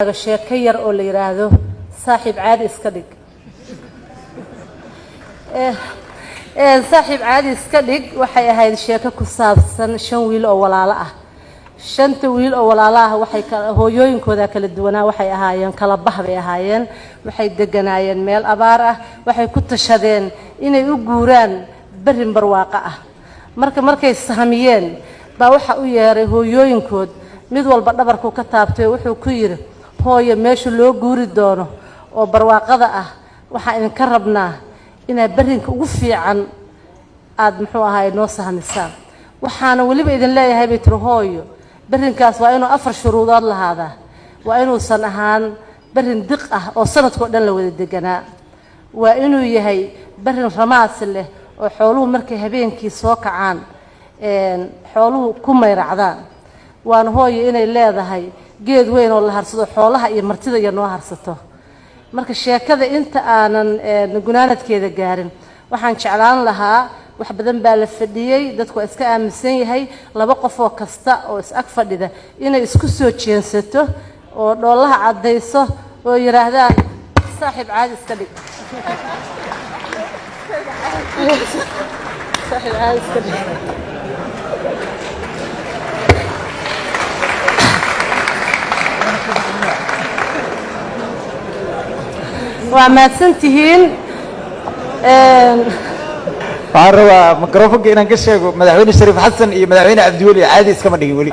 sheeko yar oo la yiraahdo saaxiib caadi iska dhig saaxiib caadi iska dhig waxay ahayd sheeko ku saabsan 5 wiil oo walaalo ah 5 wiil oo walaalo ah waxay hooyooyinkooda kala duwanaa waxay ahaayeen kala baxbay ahaayeen waxay deganaayeen meel abaar ah waxay ku tashadeen inay u guuraan barin barwaaqo ah markay sahamiyeen baa waxa u yeeray hooyooyinkood mid walba dhabarku ka taabtay wuxuu ku yiri hooyo meesha loo guuri doono oo barwaaqada ah waxa in ka rabnaa inay barinka ugu fiican aad muxuu ahaay noo sahamisaan waxaana waliba idin leeyahay bitro hooyo barinkaas waa inuu 4 shuruudood lahaada waa inuu san ahaan barin diq ah oo sanadkoo dhan la wada deganaa waa inuu yahay barin ramaas leh oo xooluhu markay habeenkii soo kacaan xooluhu ku meeracdaan waan hooyo inay leedahay geed weyn oo la harsado xoolaha iyo martida iyo noo harsato marka sheekada inta aanan gunaanadkeeda gaarin waxaan jeclaan lahaa wax badan baa la fadhiyay dadku iska aaminsan yahay laba qof oo kasta oo is ag fadhida inay isku soo jeensato oo dhoolaha cadayso oo yiraahdaan saaxiib caadi iska dhig saaxiib caadi iska dhig وماسنتهين فاروا ميكروفون إن كشجوا مدحوين الشريف حسن إيه مدحوين عبد الولي عادي إسكما دقيقولي